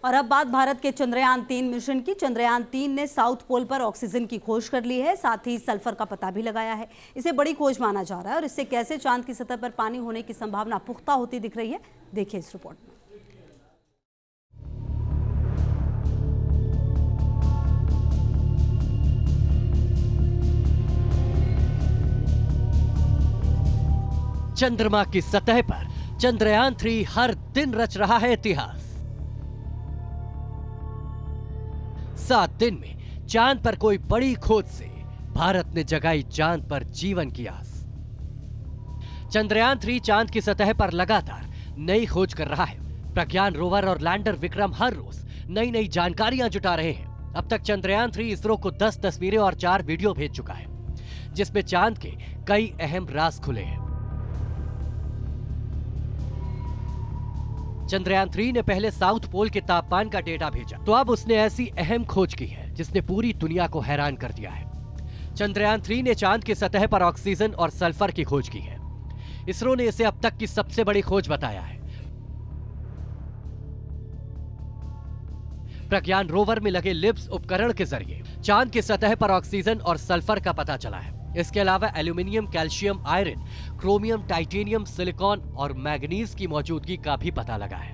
और अब बात भारत के चंद्रयान-3 मिशन की। चंद्रयान-3 ने साउथ पोल पर ऑक्सीजन की खोज कर ली है, साथ ही सल्फर का पता भी लगाया है। इसे बड़ी खोज माना जा रहा है और इससे कैसे चांद की सतह पर पानी होने की संभावना पुख्ता होती दिख रही है, देखिए इस रिपोर्ट में। चंद्रमा की सतह पर चंद्रयान-3 हर दिन रच रहा है इतिहास। 7 दिन में चांद पर कोई बड़ी खोज से भारत ने जगाई चांद पर जीवन की आस। चंद्रयान-3 चांद की सतह पर लगातार नई खोज कर रहा है। प्रज्ञान रोवर और लैंडर विक्रम हर रोज नई नई जानकारियां जुटा रहे हैं। अब तक चंद्रयान-3 इसरो को 10 तस्वीरें और 4 वीडियो भेज चुका है, जिसमें चांद के कई अहम राज खुले हैं। चंद्रयान-3 ने पहले साउथ पोल के तापमान का डेटा भेजा, तो अब उसने ऐसी अहम खोज की है जिसने पूरी दुनिया को हैरान कर दिया है। चंद्रयान-3 ने चांद की सतह पर ऑक्सीजन और सल्फर की खोज की है। इसरो ने इसे अब तक की सबसे बड़ी खोज बताया है। प्रज्ञान रोवर में लगे लिब्स उपकरण के जरिए चांद की सतह पर ऑक्सीजन और सल्फर का पता चला है। इसके अलावा aluminium, calcium, iron, chromium, titanium, silicon और मैग्नीज की मौजूदगी का भी पता लगा है।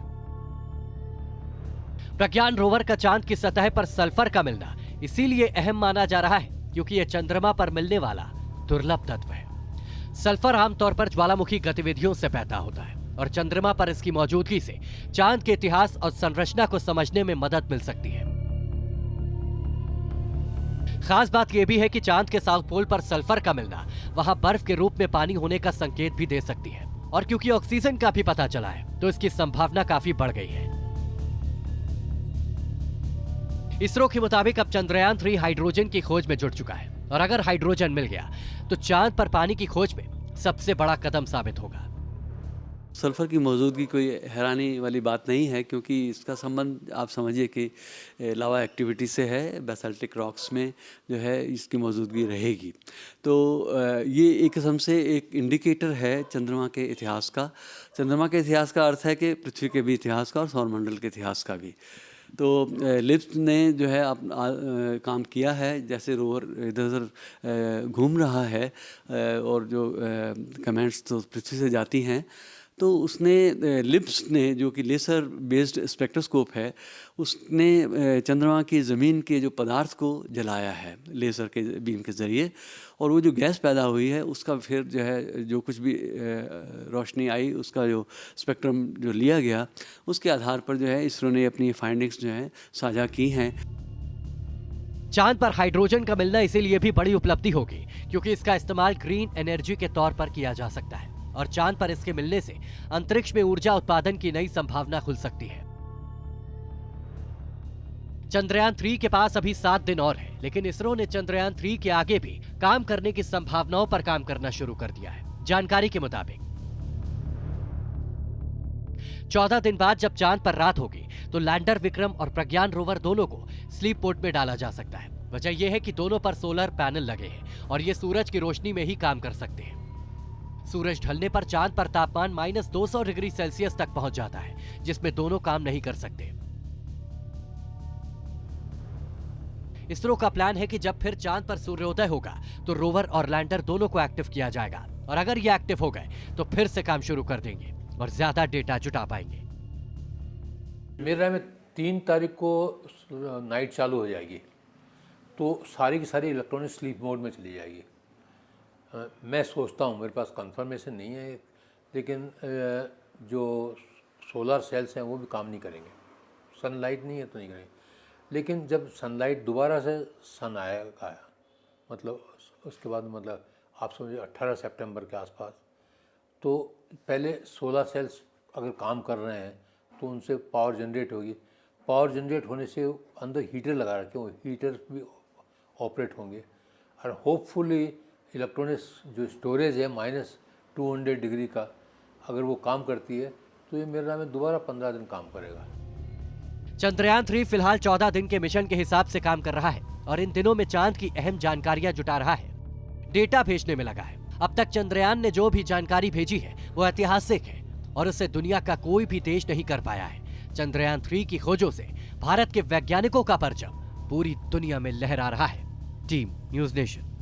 प्रज्ञान रोवर का चांद की सतह पर सल्फर का मिलना इसीलिए अहम माना जा रहा है क्योंकि यह चंद्रमा पर मिलने वाला दुर्लभ तत्व है। सल्फर आमतौर पर ज्वालामुखी गतिविधियों से पैदा होता है और चंद्रमा पर इसकी मौजूदगी से चांद के इतिहास और संरचना को समझने में मदद मिल सकती है। खास बात यह भी है कि चांद के साउथ पोल पर सल्फर का मिलना वहां बर्फ के रूप में पानी होने का संकेत भी दे सकती है और क्योंकि ऑक्सीजन का भी पता चला है तो इसकी संभावना काफी बढ़ गई है। इसरो के मुताबिक अब चंद्रयान-3 हाइड्रोजन की खोज में जुट चुका है और अगर हाइड्रोजन मिल गया तो चांद पर पानी की खोज में सबसे बड़ा कदम साबित होगा। सल्फ़र की मौजूदगी कोई हैरानी वाली बात नहीं है क्योंकि इसका संबंध आप समझिए कि लावा एक्टिविटी से है। बेसाल्टिक रॉक्स में जो है इसकी मौजूदगी रहेगी, तो ये एक किस्म से एक इंडिकेटर है चंद्रमा के इतिहास का। चंद्रमा के इतिहास का अर्थ है कि पृथ्वी के भी इतिहास का और सौरमंडल के इतिहास का भी। तो लिब्स ने जो है काम किया है, जैसे रोवर इधर उधर घूम रहा है और जो कमेंट्स तो पृथ्वी से जाती हैं, तो उसने लिब्स ने जो कि लेसर बेस्ड स्पेक्ट्रोस्कोप है, उसने चंद्रमा की ज़मीन के जो पदार्थ को जलाया है लेसर के बीम के ज़रिए, और वो जो गैस पैदा हुई है उसका फिर जो है जो कुछ भी रोशनी आई उसका जो स्पेक्ट्रम जो लिया गया उसके आधार पर जो है इसरो ने अपनी फाइंडिंग्स जो है साझा की हैं। चांद पर हाइड्रोजन का मिलना इसीलिए भी बड़ी उपलब्धि होगी क्योंकि इसका इस्तेमाल ग्रीन एनर्जी के तौर पर किया जा सकता है और चांद पर इसके मिलने से अंतरिक्ष में ऊर्जा उत्पादन की नई संभावना खुल सकती है। चंद्रयान-3 के पास अभी 7 दिन और है, लेकिन इसरो ने चंद्रयान-3 के आगे भी काम करने की संभावनाओं पर काम करना शुरू कर दिया है। जानकारी के मुताबिक 14 दिन बाद जब चांद पर रात होगी तो लैंडर विक्रम और प्रज्ञान रोवर दोनों को स्लीप मोड में डाला जा सकता है। वजह यह है कि दोनों पर सोलर पैनल लगे हैं और ये सूरज की रोशनी में ही काम कर सकते हैं। सूरज ढलने पर चांद पर तापमान -200 डिग्री सेल्सियस तक पहुंच जाता है, जिसमें दोनों काम नहीं कर सकते। इसरो का प्लान है कि जब फिर चांद पर सूर्योदय होगा तो रोवर और लैंडर दोनों को एक्टिव किया जाएगा और अगर ये एक्टिव हो गए तो फिर से काम शुरू कर देंगे और ज्यादा डेटा जुटा पाएंगे। मेरे राय में 3 तारीख को नाइट चालू हो जाएगी तो सारी की सारी इलेक्ट्रॉनिक स्लीप मोड में चली जाएगी। मैं सोचता हूँ, मेरे पास कंफर्मेशन नहीं है, लेकिन जो सोलर सेल्स हैं वो भी काम नहीं करेंगे। सनलाइट नहीं है तो नहीं करेंगे, लेकिन जब सनलाइट दोबारा से सन आएगा, मतलब उसके बाद मतलब आप समझिए 18 सितंबर के आसपास, तो पहले सोलर सेल्स अगर काम कर रहे हैं तो उनसे पावर जनरेट होगी। पावर जनरेट होने से अंदर हीटर लगा रखे हैं, हीटर भी ऑपरेट होंगे और होपफुली इलेक्ट्रॉनिक्स जो स्टोरेज है -200 डिग्री का, अगर वो काम करती है तो ये मेरे नाम में दोबारा 15 दिन काम करेगा। चंद्रयान-3 फिलहाल 14 दिन के मिशन के हिसाब से काम कर रहा है और इन दिनों में चांद की अहम जानकारियां जुटा रहा है, डेटा भेजने में लगा है। अब तक चंद्रयान ने जो भी जानकारी भेजी है वो ऐतिहासिक है और उसे दुनिया का कोई भी देश नहीं कर पाया है। चंद्रयान-3 की खोजों से भारत के वैज्ञानिकों का परचम पूरी दुनिया में लहरा रहा है। Team news nation.